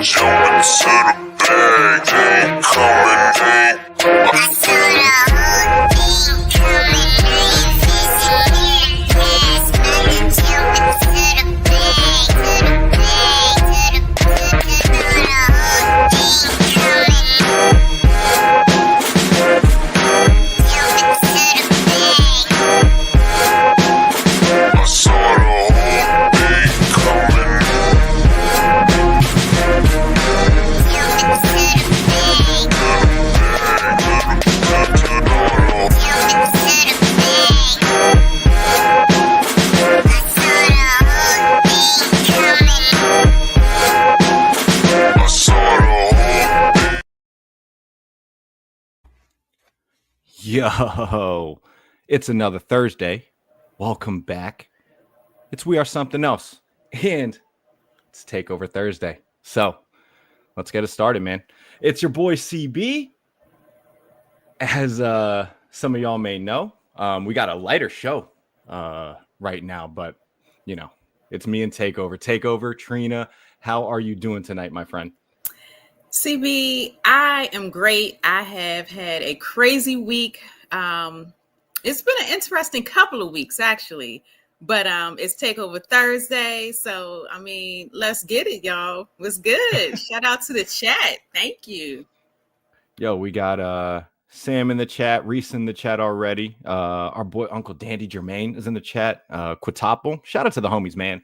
Jumping to the bag, ain't coming, ain't. I saw the whole thing coming, ain't facing it past. I'm jumping to the bag, to the bag, to the whole thing coming. Jumping to the bag. I saw the whole thing coming. Yo, it's another Thursday. Welcome back. We are something else, and it's Takeover Thursday. So let's get it started, man. It's your boy CB. As some of y'all may know, we got a lighter show right now, but you know, it's me and Takeover Trina. How are you doing tonight, my friend? CB, I am great. I have had a crazy week. It's been an interesting couple of weeks, actually. But it's Takeover Thursday. So, I mean, let's get it, y'all. What's good? Shout out to the chat. Thank you. Yo, we got Sam in the chat, Reese in the chat already. Our boy Uncle Dandy Jermaine is in the chat. Quintuple. Shout out to the homies, man.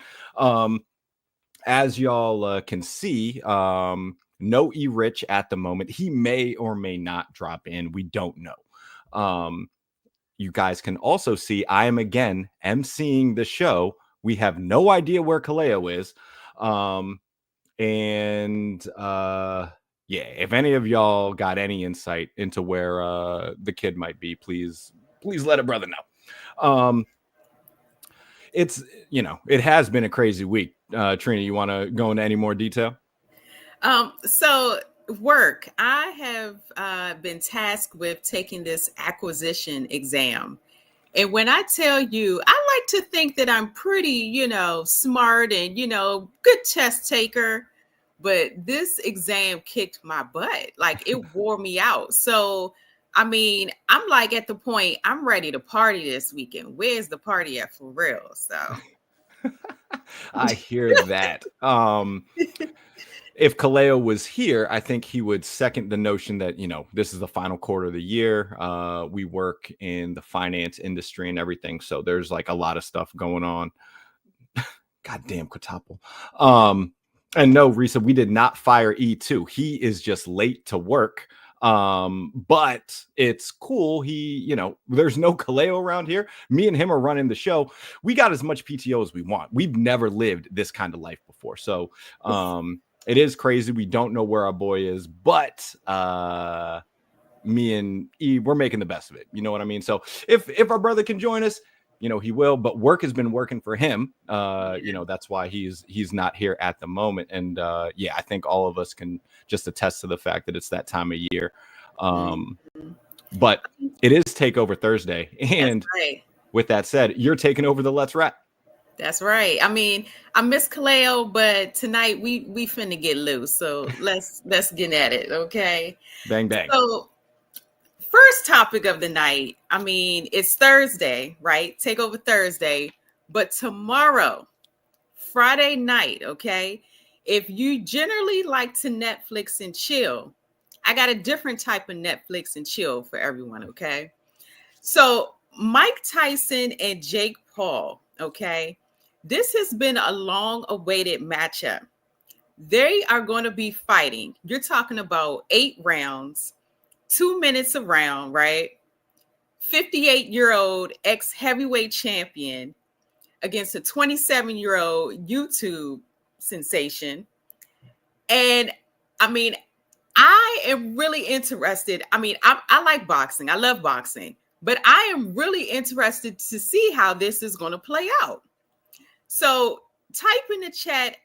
As y'all can see, no E Rich at the moment. He may or may not drop in. We don't know. You guys can also see I am again emceeing the show. We have no idea where Kaleo is. Yeah, if any of y'all got any insight into where the kid might be, please let a brother know. It's, you know, it has been a crazy week. Trina, you want to go into any more detail? So work, I have been tasked with taking this acquisition exam. And when I tell you, I like to think that I'm pretty, smart and, good test taker. But this exam kicked my butt. Like it wore me out. So, I mean, I'm like at the point I'm ready to party this weekend. Where's the party at for real? So I hear that. If Kaleo was here, I think he would second the notion that, this is the final quarter of the year. We work in the finance industry and everything. So there's like a lot of stuff going on. Goddamn Quintuple. And no, Risa, we did not fire E2. He is just late to work. But it's cool. He, there's no Kaleo around here. Me and him are running the show. We got as much PTO as we want. We've never lived this kind of life before. So, it is crazy. We don't know where our boy is, but me and E, we're making the best of it. You know what I mean? So if our brother can join us, he will. But work has been working for him. That's why he's not here at the moment. And I think all of us can just attest to the fact that it's that time of year. But it is Takeover Thursday, and right. With that said, you're taking over the Let's Rap. That's right. I mean, I miss Kaleo, but tonight we finna get loose. So let's get at it, okay? Bang bang. So first topic of the night. I mean, it's Thursday, right? Takeover Thursday, but tomorrow, Friday night, okay? If you generally like to Netflix and chill, I got a different type of Netflix and chill for everyone, okay? So Mike Tyson and Jake Paul, okay? This has been a long-awaited matchup. They are going to be fighting. You're talking about 8 rounds, 2 minutes a round, right? 58-year-old ex-heavyweight champion against a 27-year-old YouTube sensation. And, I mean, I am really interested. I mean, I like boxing. I love boxing. But I am really interested to see how this is going to play out. So type in the chat,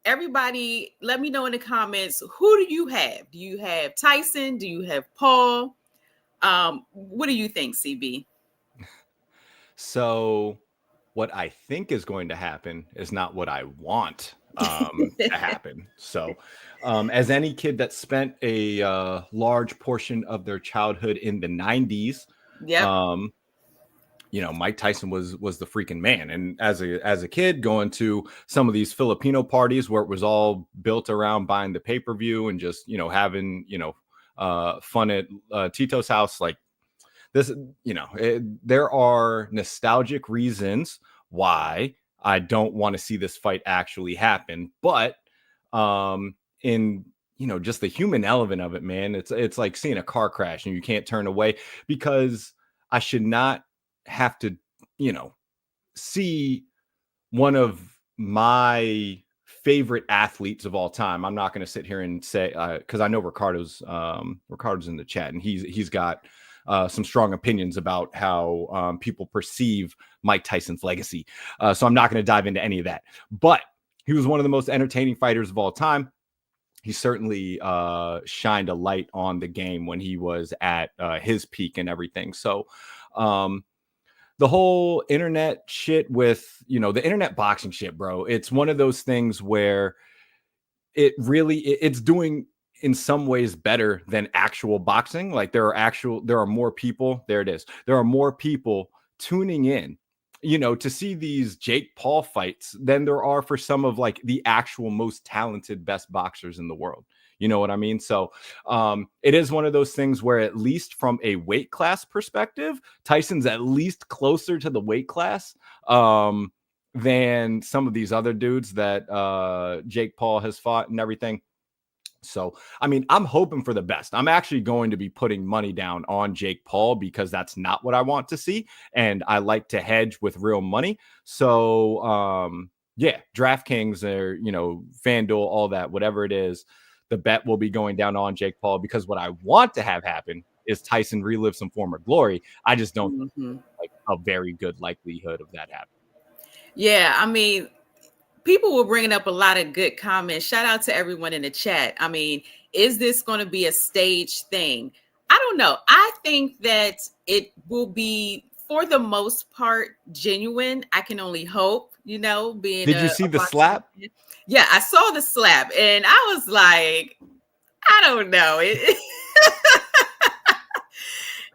everybody, let me know in the comments, who do you have? Do you have Tyson? Do you have Paul? What do you think, CB? So what I think is going to happen is not what I want. to happen. So, as any kid that spent a large portion of their childhood in the 90s, Yep. Mike Tyson was the freaking man. And as a kid going to some of these Filipino parties where it was all built around buying the pay-per-view and just, having, fun at Tito's house, like this, there are nostalgic reasons why I don't want to see this fight actually happen. But in just the human element of it, man, it's like seeing a car crash and you can't turn away, because I should not have to, see one of my favorite athletes of all time. I'm not going to sit here and say, because I know Ricardo's in the chat, and he's got some strong opinions about how people perceive Mike Tyson's legacy. So I'm not going to dive into any of that. But he was one of the most entertaining fighters of all time. He certainly shined a light on the game when he was at his peak and everything. So the whole internet shit with, the internet boxing shit, bro, it's one of those things where it's doing in some ways better than actual boxing. Like there are more people. There it is. There are more people tuning in, to see these Jake Paul fights than there are for some of like the actual most talented, best boxers in the world. You know what I mean? So it is one of those things where, at least from a weight class perspective, Tyson's at least closer to the weight class than some of these other dudes that Jake Paul has fought and everything. So, I mean, I'm hoping for the best. I'm actually going to be putting money down on Jake Paul, because that's not what I want to see. And I like to hedge with real money. So, yeah, DraftKings or, FanDuel, all that, whatever it is, the bet will be going down on Jake Paul, because what I want to have happen is Tyson relive some former glory. I just don't like a very good likelihood of that happening. Yeah, I mean, people were bringing up a lot of good comments. Shout out to everyone in the chat. I mean, is this going to be a stage thing? I don't know. I think that it will be, for the most part, genuine. I can only hope, being. Did you see the slap? Yeah, I saw the slap, and I was like, I don't know.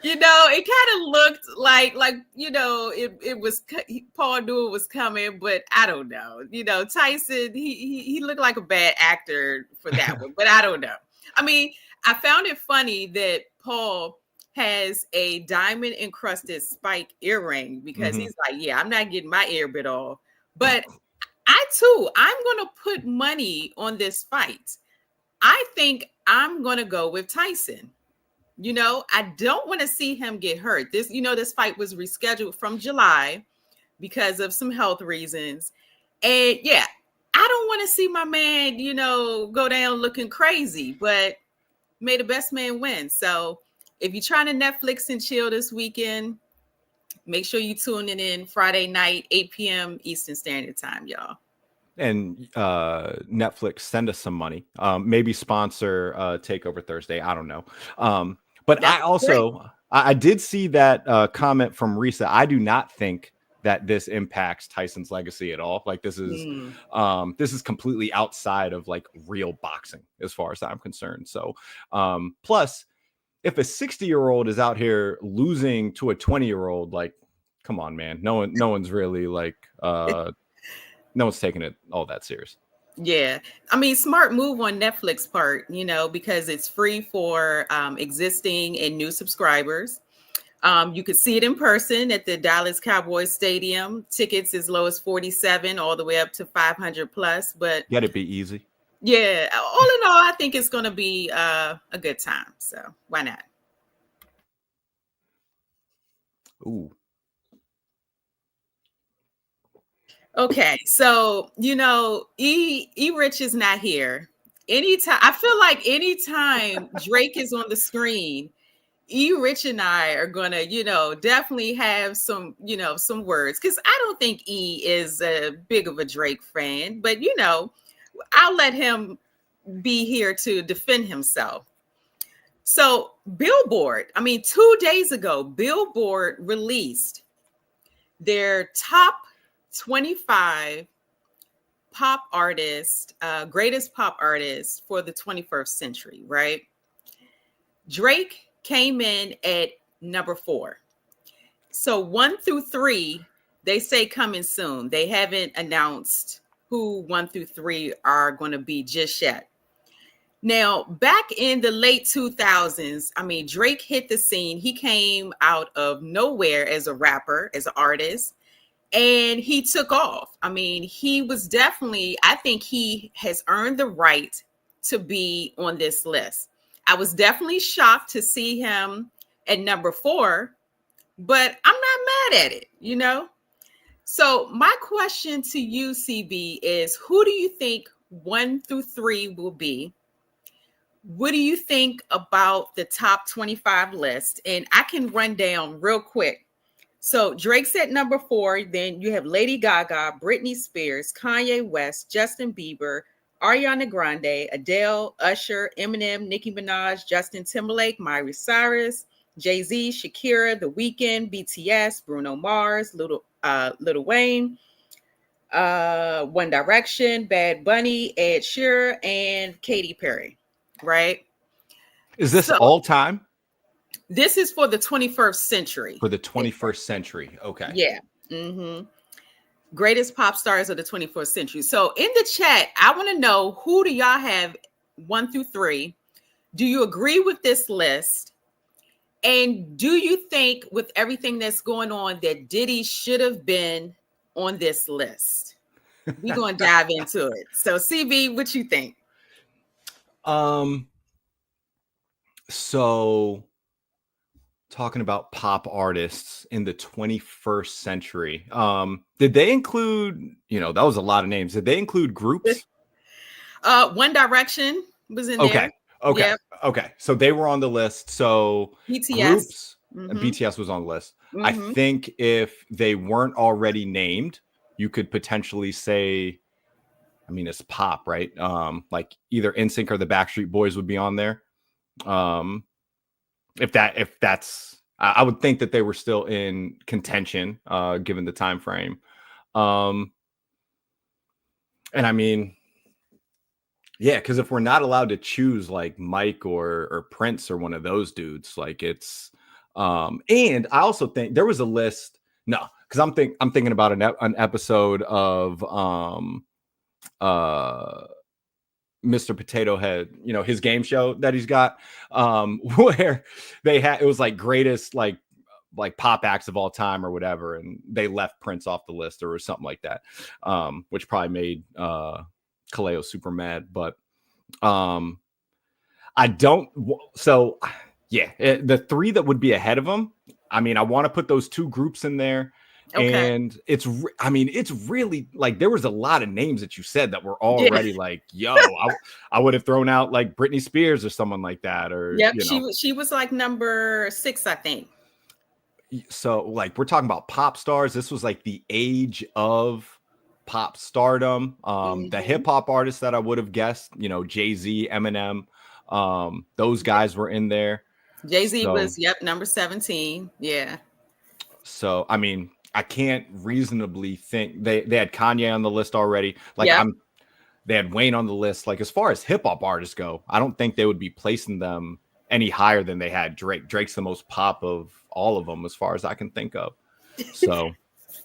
It kind of looked like it was, Paul knew it was coming, but I don't know. Tyson, he looked like a bad actor for that one, but I don't know. I mean, I found it funny that Paul has a diamond encrusted spike earring, because he's like, yeah, I'm not getting my ear bit off. But I'm going to put money on this fight. I think I'm going to go with Tyson. I don't want to see him get hurt. This fight was rescheduled from July because of some health reasons. And yeah, I don't want to see my man, go down looking crazy, but may the best man win. So if you're trying to Netflix and chill this weekend, make sure you tune in Friday night, 8 p.m. Eastern Standard Time, y'all. And Netflix, send us some money. Maybe sponsor Takeover Thursday. I don't know. But that's I did see that comment from Risa. I do not think that this impacts Tyson's legacy at all. Like this is completely outside of like real boxing as far as I'm concerned. So plus, if a 60-year-old is out here losing to a 20-year-old, like, come on, man. No one's really like no one's taking it all that serious. Yeah. I mean, smart move on Netflix part, because it's free for existing and new subscribers. You could see it in person at the Dallas Cowboys Stadium. Tickets as low as $47 all the way up to $500 plus. But let it be easy. Yeah. All in all, I think it's going to be a good time. So why not? Ooh. Okay, so E Rich is not here. I feel like anytime Drake is on the screen, E Rich and I are gonna, definitely have some words, because I don't think E is a big of a Drake fan, but I'll let him be here to defend himself. So Billboard, 2 days ago, Billboard released their top 25 pop artists, greatest pop artists for the 21st century, right? Drake came in at number 4. So 1 through 3, they say coming soon. They haven't announced who 1 through 3 are going to be just yet. Now, back in the late 2000s, I mean, Drake hit the scene. He came out of nowhere as a rapper, as an artist, and he took off. I mean, he was definitely, I think he has earned the right to be on this list. I was definitely shocked to see him at number 4, but I'm not mad at it, you know? So my question to you, CB, is who do you think 1 through 3 will be? What do you think about the top 25 list? And I can run down real quick. So Drake's at number 4. Then you have Lady Gaga, Britney Spears, Kanye West, Justin Bieber, Ariana Grande, Adele, Usher, Eminem, Nicki Minaj, Justin Timberlake, Miley Cyrus, Jay-Z, Shakira, The Weeknd, BTS, Bruno Mars, Lil Wayne, One Direction, Bad Bunny, Ed Sheeran, and Katy Perry. Right? Is this So, all time? This is for the 21st century. For the 21st century. Okay. Yeah. Mm-hmm. Greatest pop stars of the 21st century. So in the chat, I want to know, who do y'all have 1 through 3? Do you agree with this list? And do you think, with everything that's going on, that Diddy should have been on this list? We're going to dive into it. So CB, what you think? So talking about pop artists in the 21st century, did they include, that was a lot of names. Did they include groups? One Direction was in there. Okay. Yep. Okay. So they were on the list. So BTS. Groups, Mm-hmm. BTS was on the list. Mm-hmm. I think if they weren't already named, you could potentially say, I mean, it's pop, right? Like either NSYNC or the Backstreet Boys would be on there. If that's, I would think that they were still in contention, given the time frame. And I mean, yeah, because if we're not allowed to choose like Mike or Prince or one of those dudes, like it's, and I also think there was a list. No, because I'm thinking about an episode of Mr. Potato Head, his game show that he's got, where it was like greatest like pop acts of all time or whatever, and they left Prince off the list or something like that, which probably made Kaleo super mad. But I don't. So yeah, the 3 that would be ahead of him. I mean, I want to put those 2 groups in there. Okay. And it's really like there was a lot of names that you said that were already like, yo, I would have thrown out like Britney Spears or someone like that. Or yep, she was like number 6, I think. So like we're talking about pop stars. This was like the age of pop stardom. The hip hop artists that I would have guessed, Jay-Z, Eminem, those guys were in there. Jay-Z was number 17. Yeah. So I mean, I can't reasonably think they had Kanye on the list already. Like they had Wayne on the list. Like as far as hip hop artists go, I don't think they would be placing them any higher than they had Drake. Drake's the most pop of all of them, as far as I can think of. So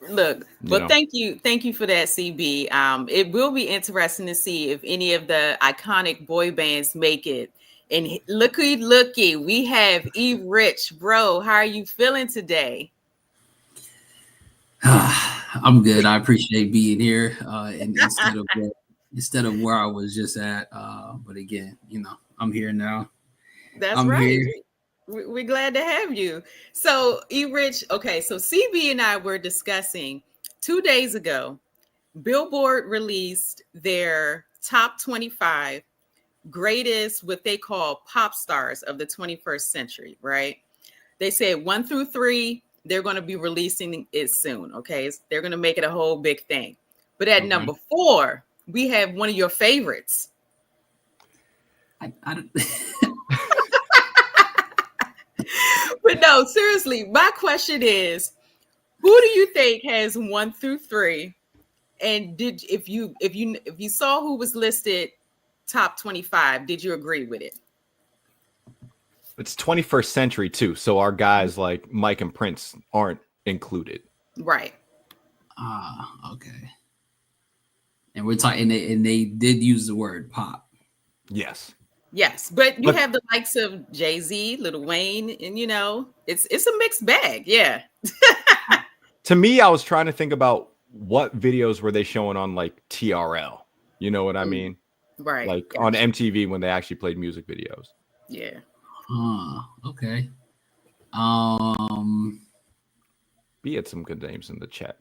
look, but thank you for that, CB. It will be interesting to see if any of the iconic boy bands make it. And looky, we have E Rich, bro. How are you feeling today? I'm good. I appreciate being here, and instead of where I was just at. But again, I'm here now. That's right. We're glad to have you. So, E-Rich, okay, so CB and I were discussing 2 days ago, Billboard released their top 25 greatest, what they call pop stars of the 21st century, right? They said 1 through 3, they're going to be releasing it soon, okay? They're going to make it a whole big thing. But at number 4, we have one of your favorites. I don't... But no, seriously, my question is, who do you think has 1 through 3 And if you saw who was listed top 25, did you agree with it? It's 21st century too, so our guys like Mike and Prince aren't included. Right. Okay. And we're talking, and they did use the word pop. Yes. Yes, but you have the likes of Jay-Z, Lil Wayne, and it's a mixed bag. Yeah. To me, I was trying to think about what videos were they showing on like TRL. You know what I mean? Right. Like on MTV when they actually played music videos. Yeah. Okay. We had some good names in the chat.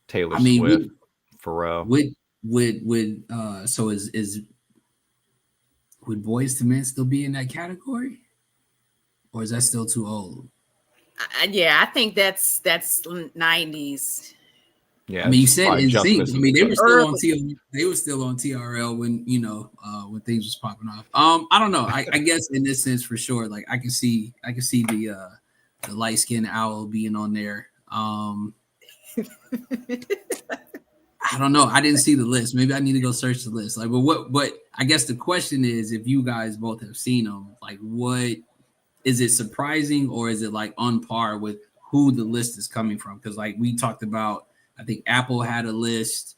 Taylor Swift, Pharrell. Would Boyz II Men still be in that category, or is that still too old? Yeah, I think that's 90s. Yeah, I mean, you said NSYNC. I mean, they were still on TRL when when things was popping off. I don't know. I guess in this sense, for sure, like I can see the light skinned owl being on there. I don't know. I didn't see the list. Maybe I need to go search the list. Like, but I guess the question is, if you guys both have seen them, like, what is it surprising, or is it like on par with who the list is coming from? Because like we talked about, I think Apple had a list.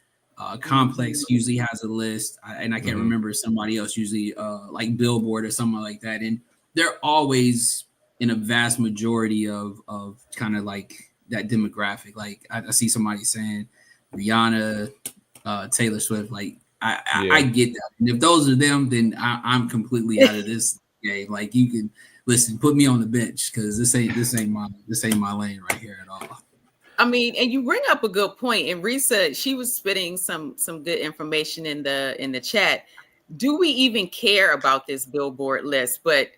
Complex usually has a list, and I can't remember somebody else, usually like Billboard or something like that. And they're always in a vast majority of kind of like that demographic. Like I see somebody saying Rihanna, Taylor Swift. Like I get that. And if those are them, then I'm completely out of this game. Like you can listen, put me on the bench because this ain't my lane right here at all. I mean, and you bring up a good point. And Risa, she was spitting some good information in the chat. Do we even care about this Billboard list? But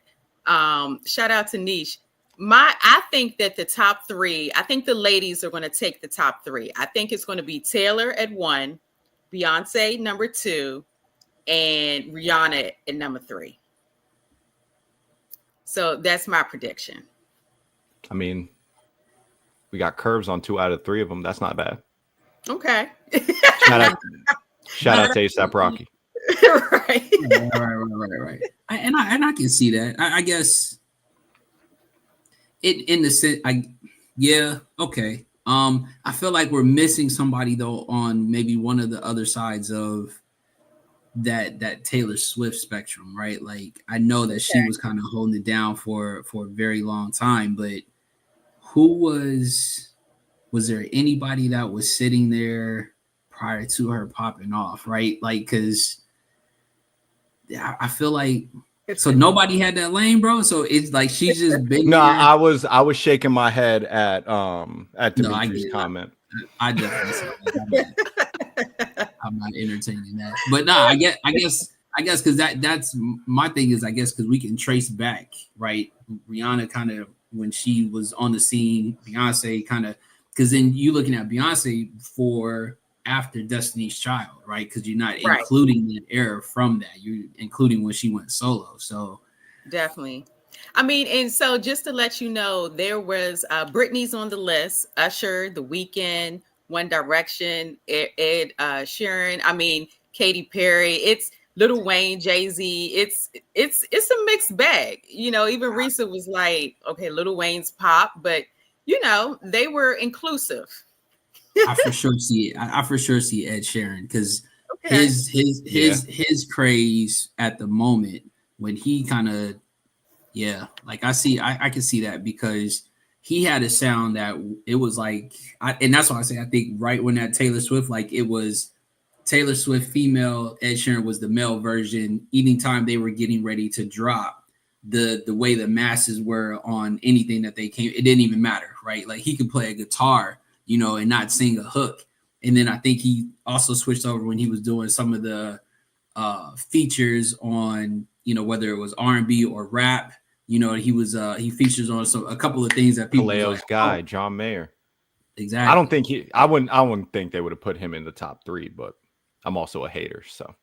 shout out to Niche. I think that the top three, I think the ladies are going to take the top three. I think it's going to be Taylor at 1, Beyonce number 2, and Rihanna at number 3. So that's my prediction. I mean, we got curves on 2 out of 3 of them. That's not bad. Okay. Shout out to A$AP Rocky. Right. Right. And I can see that. I guess it in the sense. Okay. I feel like we're missing somebody though on maybe one of the other sides of that Taylor Swift spectrum, right? Like I know that she was kind of holding it down for a very long time, but who was there anybody that was sitting there prior to her popping off, right? Like, because I feel like so nobody had that lane, bro. So it's like she's just been. No, I was shaking my head at Dimitri's comment. I definitely saw that. I'm not entertaining that, but no, I guess because that's my thing is I guess because we can trace back, right? Rihanna kind of when she was on the scene, Beyonce kind of because then you looking at Beyonce for after Destiny's Child, right? Because you're not including that era from that, you're including when she went solo. So definitely. I mean, and so just to let you know, there was Britney's on the list, Usher, The Weeknd, One Direction, Ed Sheeran. I mean, Katy Perry. It's Lil Wayne, Jay-Z. It's a mixed bag. Even Risa was like, okay, Lil Wayne's pop, but they were inclusive. I for sure see Ed Sheeran because his craze at the moment when he kind of like I can see that because he had a sound that it was like and that's why I say I think right when that Taylor Swift, like it was Taylor Swift female, Ed Sheeran was the male version. Anytime they were getting ready to drop, the way the masses were on anything that they came, it didn't even matter, right? Like he could play a guitar, and not sing a hook. And then I think he also switched over when he was doing some of the features on, whether it was R&B or rap. He features on a couple of things that people Kaleo's guy, John Mayer. Exactly. I don't think I wouldn't think they would have put him in the top 3, but I'm also a hater, so.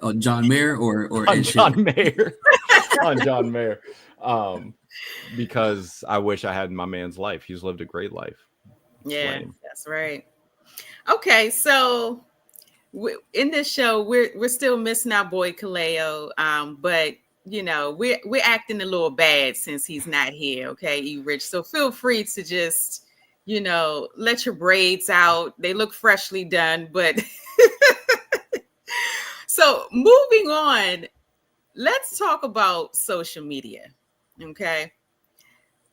Oh, John Mayer or on John Mayer. On John Mayer. Because I wish I had my man's life. He's lived a great life. Yeah, that's right. Okay, so in this show, we're still missing our boy Kaleo, but you know we're acting a little bad since he's not here. Okay, E Rich, so feel free to just let your braids out. They look freshly done, but so moving on, let's talk about social media. Okay,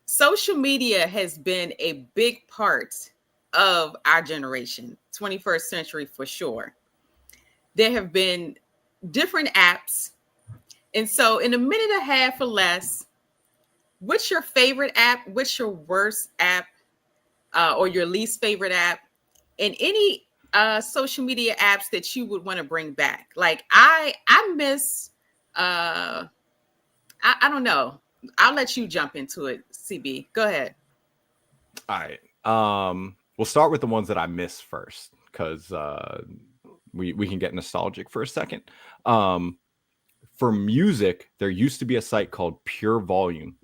social media has been a big part of our generation, 21st century for sure. There have been different apps. And so, in a minute and a half or less, what's your favorite app? What's your worst app or your least favorite app? And any social media apps that you would want to bring back? Like, I miss, I don't know. I'll let you jump into it, CB. Go ahead. All right. We'll start with the ones that I miss first, because we can get nostalgic for a second. For music, there used to be a site called Pure Volume,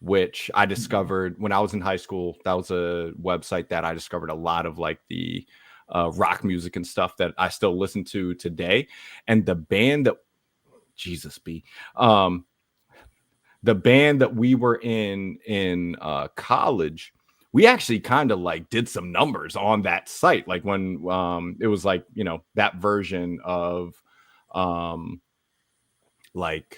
which I discovered when I was in high school. That was a website that I discovered a lot of like the rock music and stuff that I still listen to today. And the band that the band that we were in college, we actually kind of like did some numbers on that site. Like when it was like, that version of like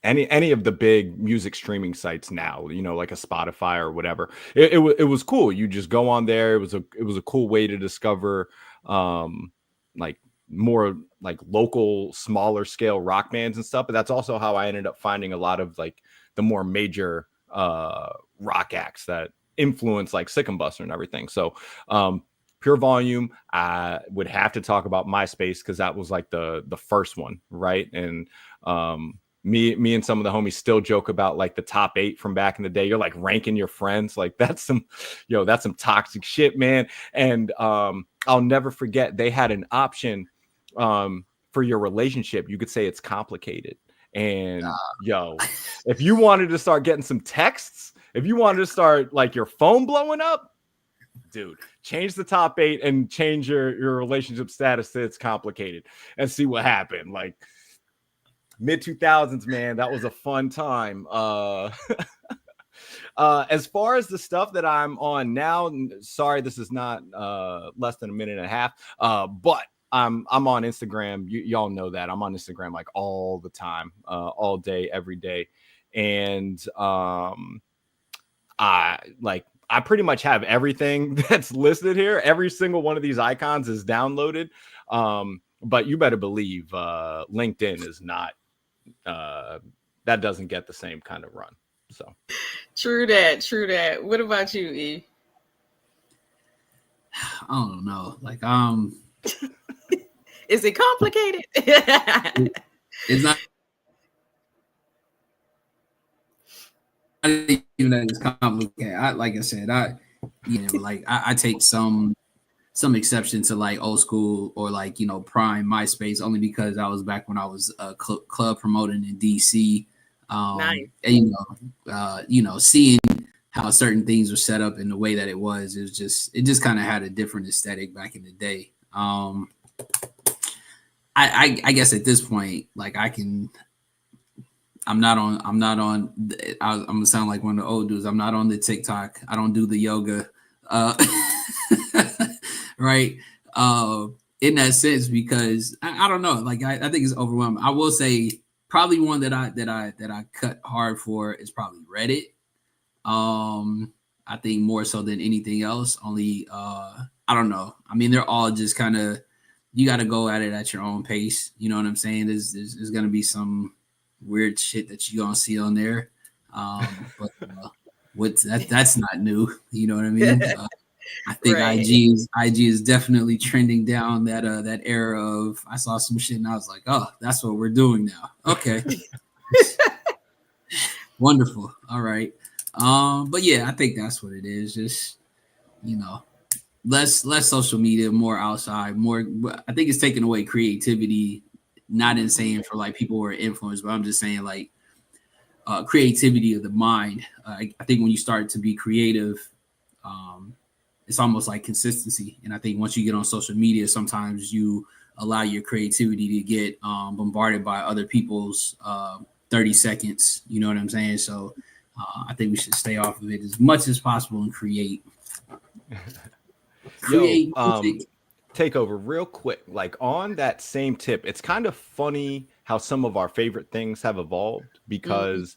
any of the big music streaming sites now, like a Spotify or whatever. It was cool. You just go on there. It was a cool way to discover like more like local, smaller scale rock bands and stuff. But that's also how I ended up finding a lot of like the more major rock acts that influence like Sick and Buster and everything. So Pure Volume, I would have to talk about MySpace, because that was like the first one, right? And me and some of the homies still joke about like the top 8 from back in the day. You're like ranking your friends, like that's some toxic shit, man. And I'll never forget, they had an option for your relationship. You could say it's complicated. And if you wanted to start getting some texts, if you wanted to start like your phone blowing up, dude, change the top 8 and change your relationship status to it's complicated and see what happened. Like mid 2000s, man, that was a fun time. As far as the stuff that I'm on now, sorry, this is not less than a minute and a half, but I'm on Instagram. Y'all know that I'm on Instagram like all the time, all day, every day. And I pretty much have everything that's listed here. Every single one of these icons is downloaded. But you better believe LinkedIn is not, that doesn't get the same kind of run. So True that. What about you, E? I don't know. Like, is it complicated? It's not even that it's complicated. Like I said, I take some exception to like old school or like, prime MySpace, only because I was back when I was club promoting in DC. Nice. And seeing how certain things were set up in the way that it just kind of had a different aesthetic back in the day. I guess at this point, like I'm gonna sound like one of the old dudes. I'm not on the TikTok. I don't do the yoga, right? In that sense, because I don't know. Like I think it's overwhelming. I will say probably one that I cut hard for is probably Reddit. I think more so than anything else. Only I don't know. I mean, they're all just kind of, you got to go at it at your own pace. You know what I'm saying? There's gonna be some weird shit that you're gonna see on there. But that's not new. You know what I mean? I think Right. IG is definitely trending down that era of, I saw some shit and I was like, oh, that's what we're doing now. Okay. Wonderful. All right. But yeah, I think that's what it is. Just, less social media, more outside, more. I think it's taking away creativity. Not in saying for like people who are influenced, but I'm just saying like creativity of the mind. I think when you start to be creative, it's almost like consistency. And I think once you get on social media, sometimes you allow your creativity to get bombarded by other people's 30 seconds. You know what I'm saying? So I think we should stay off of it as much as possible and create. Yo, Takeover, real quick, like on that same tip, it's kind of funny how some of our favorite things have evolved because,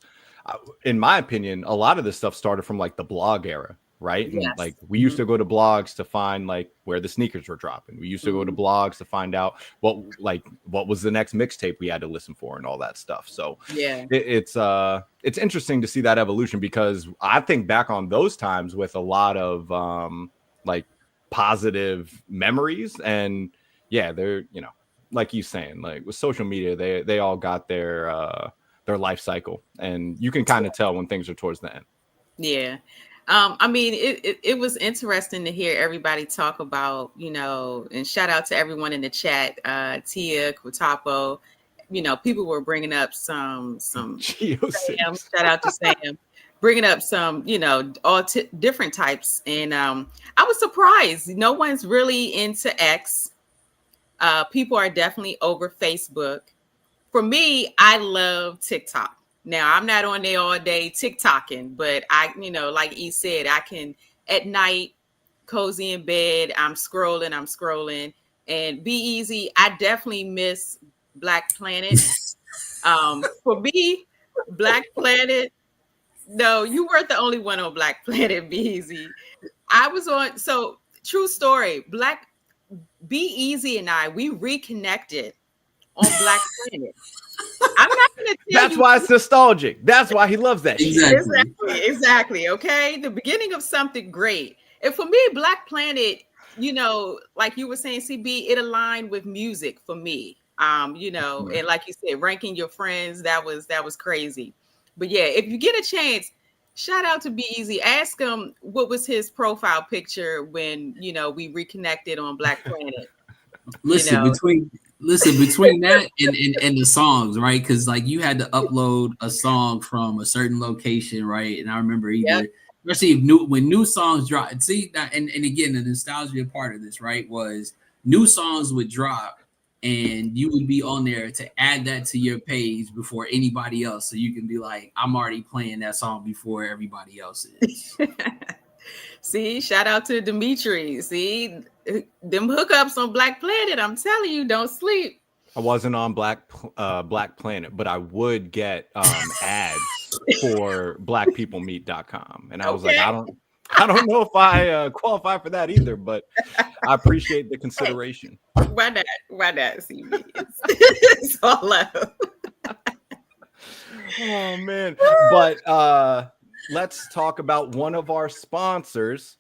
in my opinion, a lot of this stuff started from like the blog era, right? And like we used to go to blogs to find like where the sneakers were dropping. We used to go to blogs to find out what was the next mixtape we had to listen for and all that stuff. So it's interesting to see that evolution because I think back on those times with a lot of like positive memories, and they're, you know, like you saying, like with social media, they all got their life cycle, and you can kind of tell when things are towards the end. I mean, it was interesting to hear everybody talk about, you know, and shout out to everyone in the chat, Tia, Quatapo, you know, people were bringing up some Sam, shout out to Sam, bringing up some, you know, all different types. And I was surprised. No one's really into X. People are definitely over Facebook. For me, I love TikTok. Now, I'm not on there all day TikToking, but I, you know, like E said, I can at night, cozy in bed, I'm scrolling. And Be Easy, I definitely miss Black Planet. For me, Black Planet, no, you weren't the only one on Black Planet, Be Easy. I was on, so true story, Be Easy and we reconnected on Black Planet. I'm not going to tell That's why it's nostalgic. That's why he loves that shit. Exactly. Okay. The beginning of something great. And for me, Black Planet, you know, like you were saying, CB, it aligned with music for me. You know, and like you said, ranking your friends, that was crazy. But yeah, if you get a chance, shout out to Be Easy. Ask him what was his profile picture when, you know, we reconnected on Black Planet. Listen, you know? between that and the songs, right? Because like you had to upload a song from a certain location, right? And I remember especially when new songs drop. See that, and again, the nostalgia part of this, right, was new songs would drop, and you would be on there to add that to your page before anybody else, so you can be like, I'm already playing that song before everybody else is. See, shout out to Dimitri. See, them hookups on Black Planet. I'm telling you, don't sleep. I wasn't on Black Planet, but I would get ads for blackpeoplemeet.com. And I was like, I don't know if I qualify for that either, but I appreciate the consideration. Why not? CB? It's all love. Oh man. But let's talk about one of our sponsors,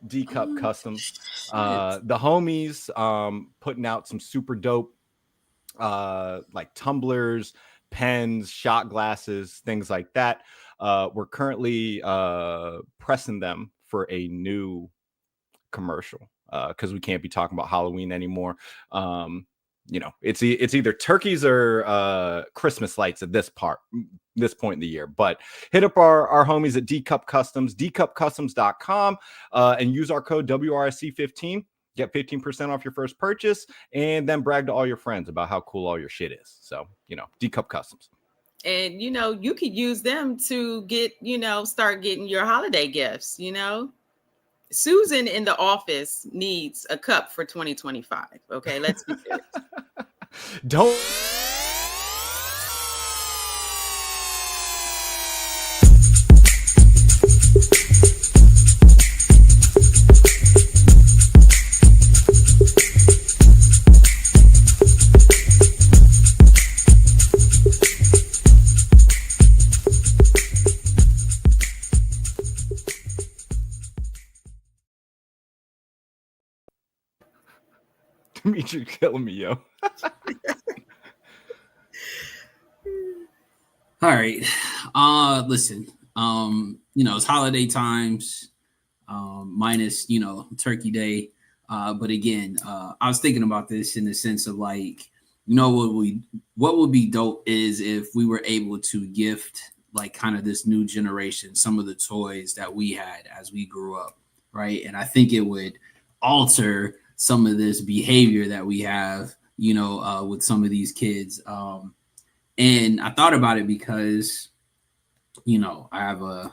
D Cup Customs. The homies putting out some super dope like tumblers, pens, shot glasses, things like that. We're currently pressing them for a new commercial because we can't be talking about Halloween anymore. You know, it's either turkeys or Christmas lights at this point in the year. But hit up our homies at D Cup Customs, dcupcustoms.com, and use our code WRSC15. Get 15% off your first purchase, and then brag to all your friends about how cool all your shit is. So, you know, D Cup Customs. And, you know, you could use them to get, you know, start getting your holiday gifts, you know. Susan in the office needs a cup for 2025. Okay, let's be serious. Don't. Dimitri killing me, yo. All right. Listen, you know, it's holiday times, minus, you know, Turkey Day. But again, I was thinking about this in the sense of like, you know, what would be dope is if we were able to gift like kind of this new generation some of the toys that we had as we grew up. right? And I think it would alter some of this behavior that we have, with some of these kids. And I thought about it because, I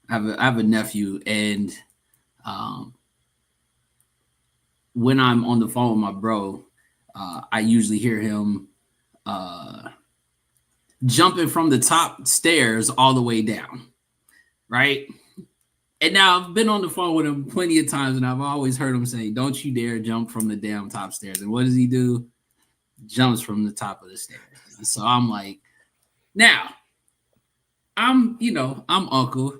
have a nephew, and when I'm on the phone with my bro, I usually hear him jumping from the top stairs all the way down, right? And now I've been on the phone with him plenty of times, and I've always heard him say, "Don't you dare jump from the damn top stairs." And what does he do? Jumps from the top of the stairs. And so I'm like, now I'm uncle.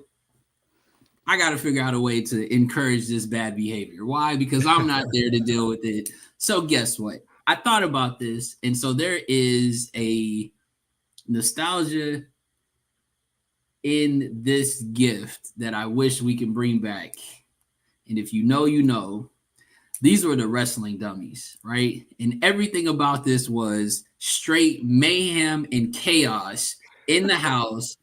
I got to figure out a way to encourage this bad behavior. Why? Because I'm not there to deal with it. So guess what? I thought about this. And so there is a nostalgia in this gift that I wish we can bring back. And if you know, these were the wrestling dummies, right? And everything about this was straight mayhem and chaos in the house,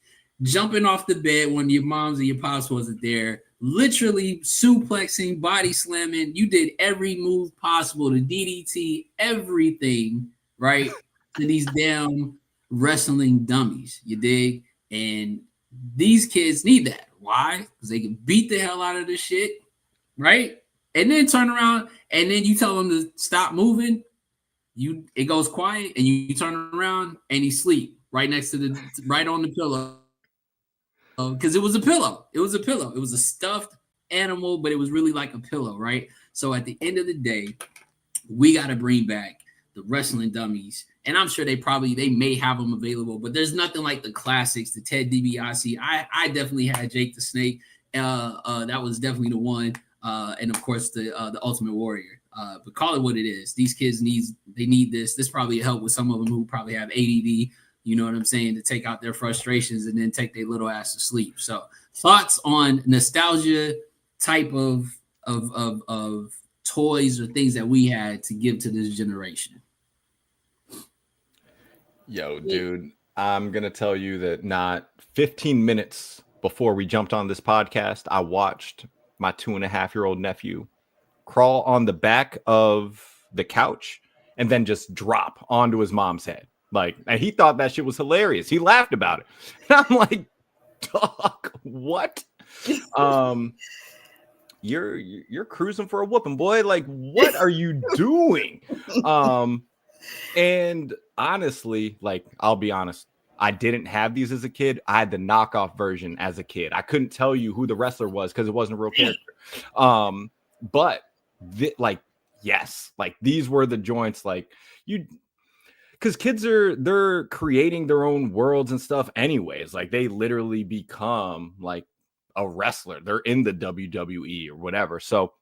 jumping off the bed when your moms and your pops wasn't there, literally suplexing, body slamming. You did every move possible, the DDT, everything, right? To these damn wrestling dummies, you dig? And these kids need that. Why? Because they can beat the hell out of this shit, right? And then turn around, and then you tell them to stop moving. It goes quiet, and you turn around, and he sleep right next to right on the pillow. Because it was a pillow. It was a pillow. It was a stuffed animal, but it was really like a pillow, right? So at the end of the day, we got to bring back the wrestling dummies. And I'm sure they may have them available, but there's nothing like the classics, the Ted DiBiase. I definitely had Jake the Snake. That was definitely the one. And of course the Ultimate Warrior. But call it what it is. These kids need this. This probably help with some of them who probably have ADD. You know what I'm saying? To take out their frustrations and then take their little ass to sleep. So thoughts on nostalgia type of toys or things that we had to give to this generation. Yo, dude, I'm going to tell you that not 15 minutes before we jumped on this podcast, I watched my 2.5-year-old nephew crawl on the back of the couch and then just drop onto his mom's head. And he thought that shit was hilarious. He laughed about it. And I'm like, dog, what? You're cruising for a whooping, boy. Like, what are you doing? And honestly, I'll be honest, I didn't have these as a kid. I had the knockoff version as a kid. I couldn't tell you who the wrestler was because it wasn't a real character. But yes, these were the joints. Because kids they're creating their own worlds and stuff anyways. They literally become a wrestler. They're in the WWE or whatever. So,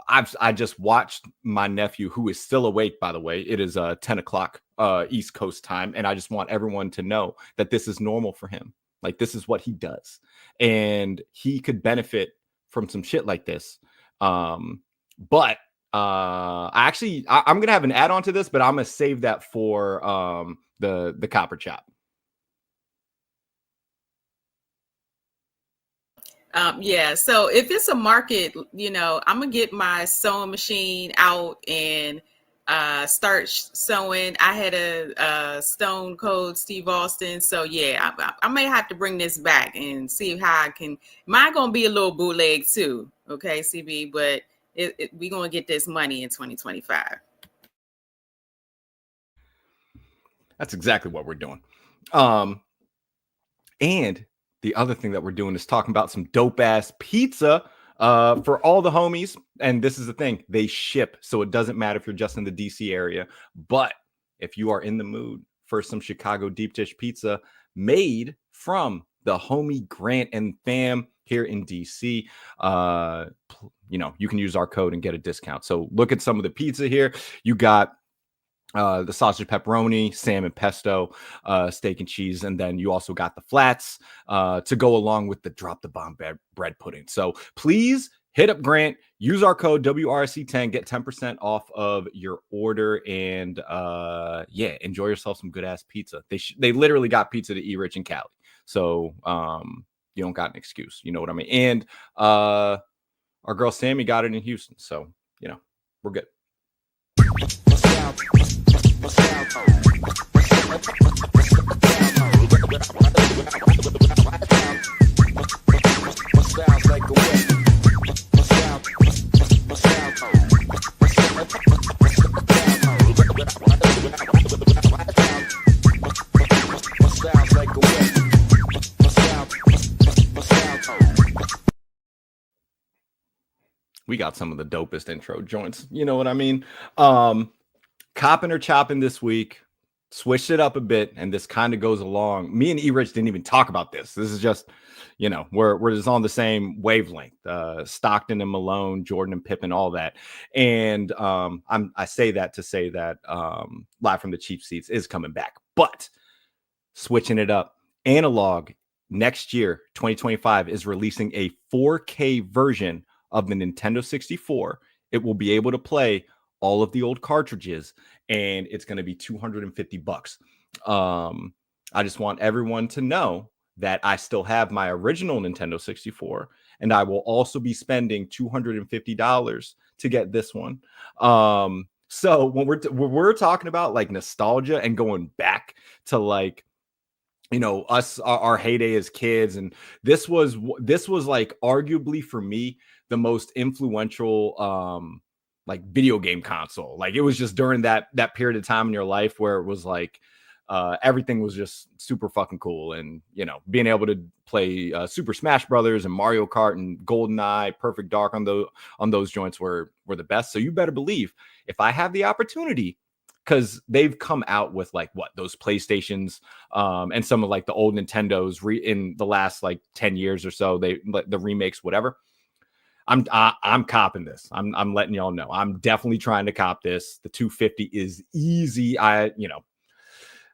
I just watched my nephew, who is still awake, by the way. It is 10 o'clock East Coast time. And I just want everyone to know that this is normal for him. This is what he does. And he could benefit from some shit like this. But I'm gonna have an add-on to this, but I'm gonna save that for the copper chop. Yeah, so if it's a market, I'm gonna get my sewing machine out and start sewing. I had a Stone Cold Steve Austin, so yeah, I may have to bring this back and see how I can. Mine gonna be a little bootleg too, okay, CB, but we gonna get this money in 2025. That's exactly what we're doing. And the other thing that we're doing is talking about some dope ass pizza for all the homies. And this is the thing, they ship, so it doesn't matter if you're just in the DC area. But if you are in the mood for some Chicago deep dish pizza made from the homie Grant and fam here in DC, you can use our code and get a discount. So look at some of the pizza here. You got the sausage pepperoni, salmon pesto, steak and cheese, and then you also got the flats to go along with the drop the bomb bread pudding. So please hit up Grant, use our code WRC10, get 10% off of your order, and enjoy yourself some good ass pizza. They literally got pizza to eat rich in Cali. So you don't got an excuse. You know what I mean? And our girl Sammy got it in Houston, so you know we're good. We got some of the dopest intro joints. You know what I mean? Copping or chopping this week, switched it up a bit, and this kind of goes along. Me and E-Rich didn't even talk about this. This is just, you know, we're just on the same wavelength. Stockton and Malone, Jordan and Pippen, all that. And I say that to say that Live from the Cheap Seats is coming back, but switching it up. Analog next year, 2025, is releasing a 4K version of the Nintendo 64. It will be able to play all of the old cartridges, and it's going to be $250. I just want everyone to know that I still have my original Nintendo 64, and I will also be spending $250 to get this one. So when we're talking about like nostalgia and going back to like, you know, us, our heyday as kids, and this was like arguably for me the most influential like video game console. Like it was just during that period of time in your life where it was like everything was just super fucking cool. And you know, being able to play Super Smash Brothers and Mario Kart and GoldenEye, Perfect Dark on those joints were the best. So you better believe if I have the opportunity, because they've come out with like what those PlayStations and some of like the old Nintendos in the last like 10 years or so, the remakes, whatever. I'm copping this. I'm letting y'all know. I'm definitely trying to cop this. The $250 is easy.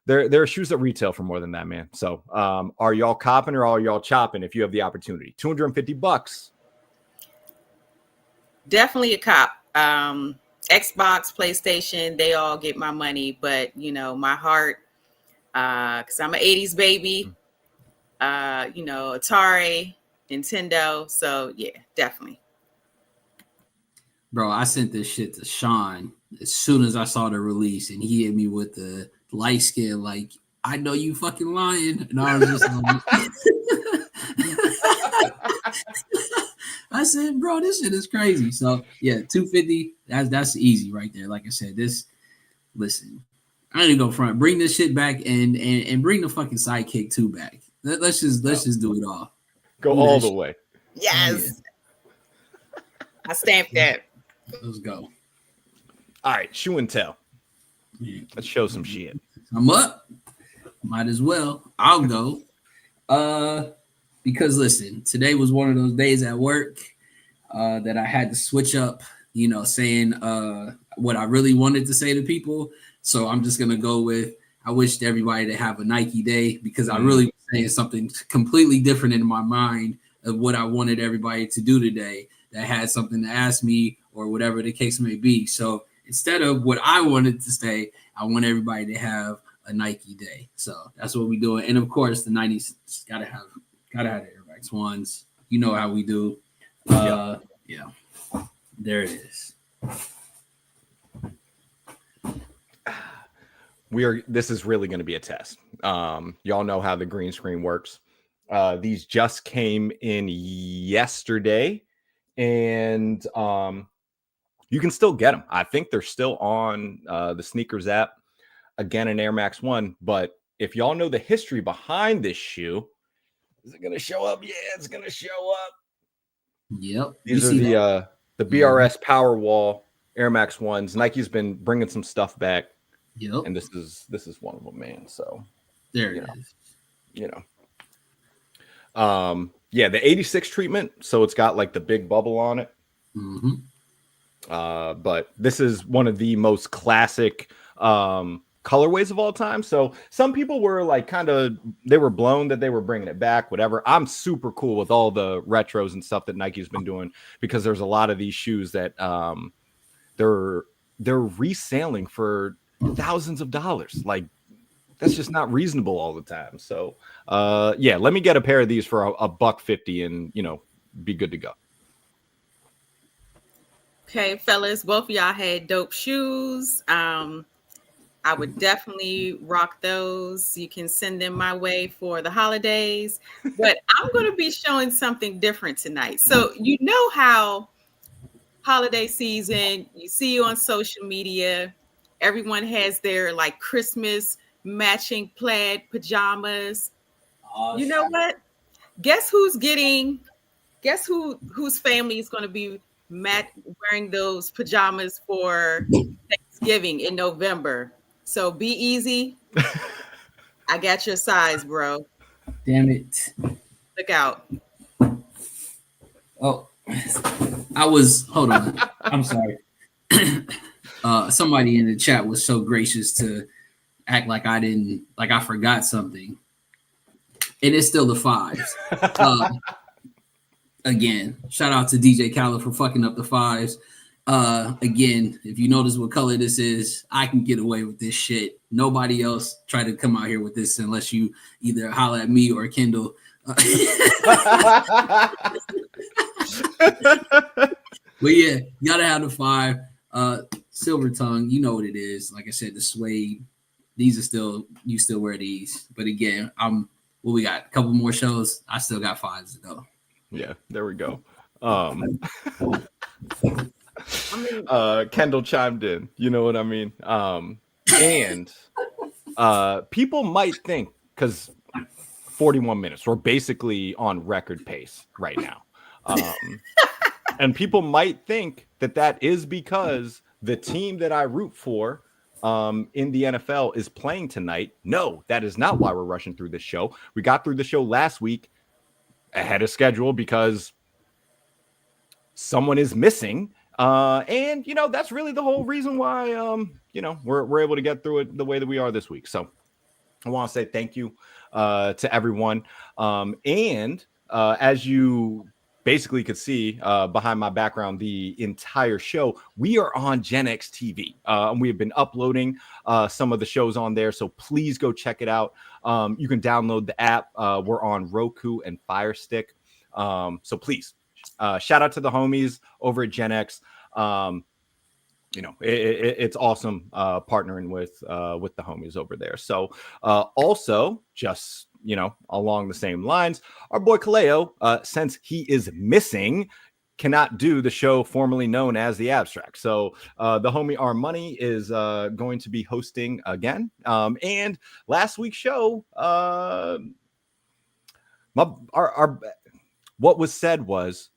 There are shoes that retail for more than that, man. So are y'all copping or are y'all chopping if you have the opportunity? $250. Definitely a cop. Xbox, PlayStation, they all get my money, but you know, my heart, because I'm an 80s baby, you know, Atari, Nintendo. So yeah, definitely. Bro, I sent this shit to Sean as soon as I saw the release, and he hit me with the light skin, like, I know you fucking lying. And I was just like, I said, bro, this shit is crazy. So yeah, $250, that's easy right there. Like I said, listen, I need to go front, bring this shit back and bring the fucking Sidekick 2 back. Let's just do it all. Go all the way. Yes. Yeah. I stamped that. Let's go. All right, shoe and tell. Let's show some shit. I'm up. Might as well. I'll go. Because listen, today was one of those days at work that I had to switch up, you know, saying what I really wanted to say to people. So I'm just gonna go with I wished everybody to have a Nike day, because I really was saying something completely different in my mind of what I wanted everybody to do today that had something to ask me or whatever the case may be. So instead of what I wanted to say, I want everybody to have a Nike day. So that's what we're doing. And of course, the 90s gotta have the Air Max ones. You know how we do. Yeah. There it is. This is really going to be a test. Y'all know how the green screen works. These just came in yesterday, and you can still get them. I think they're still on the Sneakers app. Again, an Air Max 1. But if y'all know the history behind this shoe, is it going to show up? Yeah, it's going to show up. Yep. These are the BRS Powerwall Air Max 1s. Nike's been bringing some stuff back. Yep. And this is one of them, man. So there it is. You know. Yeah, the 86 treatment. So it's got like the big bubble on it. Mm-hmm. But this is one of the most classic colorways of all time. So some people were like they were blown that they were bringing it back, whatever. I'm super cool with all the retros and stuff that Nike's been doing, because there's a lot of these shoes that they're reselling for thousands of dollars. Like That's just not reasonable all the time. So, yeah, let me get a pair of these for a $150 and, be good to go. Okay, fellas, both of y'all had dope shoes. I would definitely rock those. You can send them my way for the holidays, but I'm going to be showing something different tonight. So, you know how holiday season, you see on social media, everyone has their like Christmas matching plaid pajamas. You know what? Guess whose family is going to be wearing those pajamas for Thanksgiving in November. So be easy. I got your size, bro. Damn it. Look out. Oh, hold on. I'm sorry. Somebody in the chat was so gracious to act like I forgot something. And it's still the fives. Again, shout out to DJ Khaled for fucking up the fives. Again, if you notice what color this is, I can get away with this shit. Nobody else try to come out here with this unless you either holler at me or Kendall. But yeah, you gotta have the five. Silver tongue, you know what it is. Like I said, the suede. You still wear these. But again, we got? A couple more shows. I still got fives to go. Yeah, there we go. Kendall chimed in. You know what I mean? And people might think, because 41 minutes, we're basically on record pace right now. And people might think that is because the team that I root for in the NFL is playing tonight. No, that is not why we're rushing through this show. We got through the show last week ahead of schedule because someone is missing. And, that's really the whole reason why, we're able to get through it the way that we are this week. So I want to say thank you to everyone. And as you basically could see behind my background, the entire show, we are on Gen X TV. And we have been uploading some of the shows on there. So please go check it out. You can download the app. We're on Roku and Fire Stick. So please, shout out to the homies over at Gen X. It's awesome partnering with the homies over there. So also just, along the same lines, our boy Kaleo, since he is missing, cannot do the show formerly known as The Abstract. So the homie R Money is going to be hosting again. And last week's show, what was said was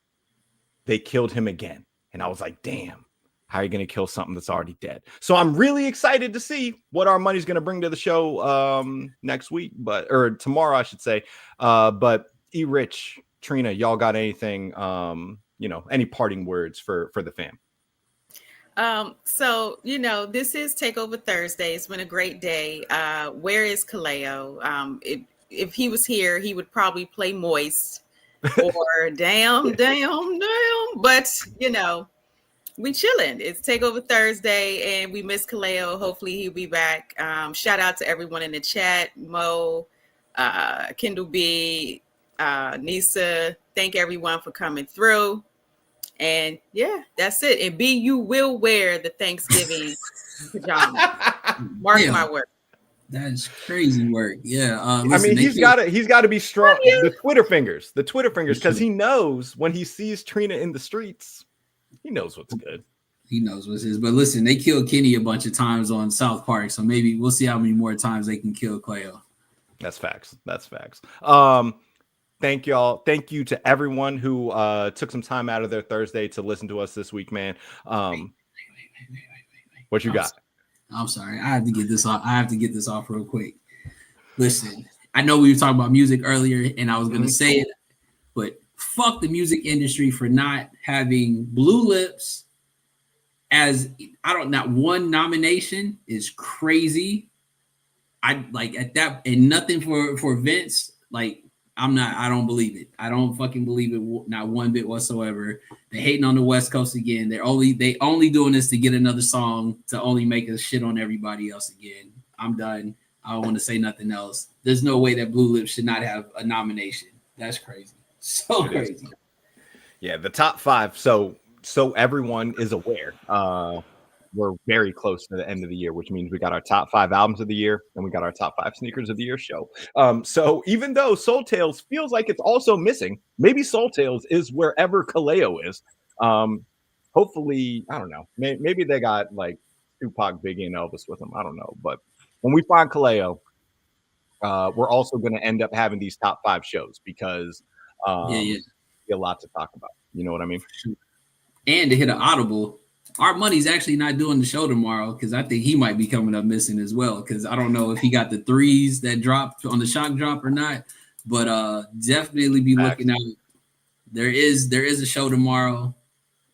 they killed him again. And I was like, damn, how are you going to kill something that's already dead? So I'm really excited to see what our money's going to bring to the show next week, or tomorrow, I should say. But E-Rich, Trina, y'all got anything, any parting words for the fam? So, this is Takeover Thursday. It's been a great day. Where is Kaleo? If he was here, he would probably play Moist or damn. But, we chilling. It's Takeover Thursday and we miss Kaleo. Hopefully he'll be back. Shout out to everyone in the chat. Mo, Kendall B, Nisa. Thank everyone for coming through. And yeah, that's it. And B, you will wear the Thanksgiving pajamas. Mark my word. That is crazy work. Yeah. Listen, he's got to be strong. The Twitter fingers, because he knows when he sees Trina in the streets, he knows what's good. He knows what's his. But listen, they killed Kenny a bunch of times on South Park, so maybe we'll see how many more times they can kill Cleo. That's facts. Thank y'all. Thank you to everyone who took some time out of their Thursday to listen to us this week, man. What you got? I'm sorry. I have to get this off real quick. Listen, I know we were talking about music earlier, and I was going to say it, but fuck the music industry for not having Blue Lips as not one nomination is crazy. I like at that, and nothing for Vince. Like, I don't believe it. I don't fucking believe it. Not one bit whatsoever. They're hating on the West Coast again. They only doing this to get another song to only make us shit on everybody else again. I'm done. I don't want to say nothing else. There's no way that Blue Lips should not have a nomination. That's crazy. So crazy. Yeah, the top 5. So everyone is aware. We're very close to the end of the year, which means we got our top 5 albums of the year and we got our top 5 sneakers of the year show. So even though Soul Tales feels like it's also missing, maybe Soul Tales is wherever Kaleo is. Hopefully, I don't know. Maybe they got like Tupac, Biggie, and Elvis with them. I don't know. But when we find Kaleo, we're also going to end up having these top 5 shows because a lot to talk about. You know what I mean? And to hit an audible, our money's actually not doing the show tomorrow because I think he might be coming up missing as well. Because I don't know if he got the 3s that dropped on the shock drop or not, but definitely be looking out. There is a show tomorrow.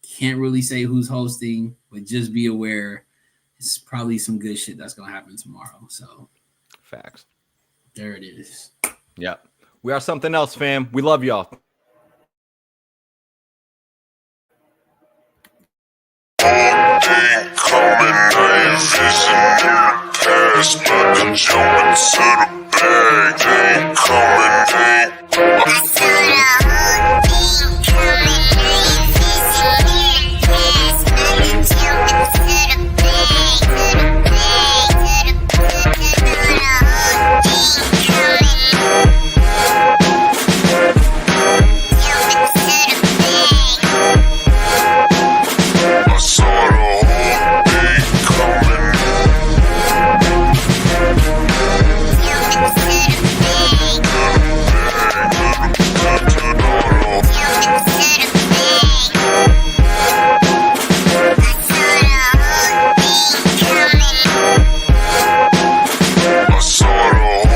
Can't really say who's hosting, but just be aware. It's probably some good shit that's gonna happen tomorrow. So, facts. There it is. Yep. We are something else, fam. We love y'all. Coming, I ain't vision in the past, but then jump into the bag. Ain't coming, I saw the whole thing coming. I ain't vision in the past, but then jump into the bag. I saw the whole thing coming. I saw the whole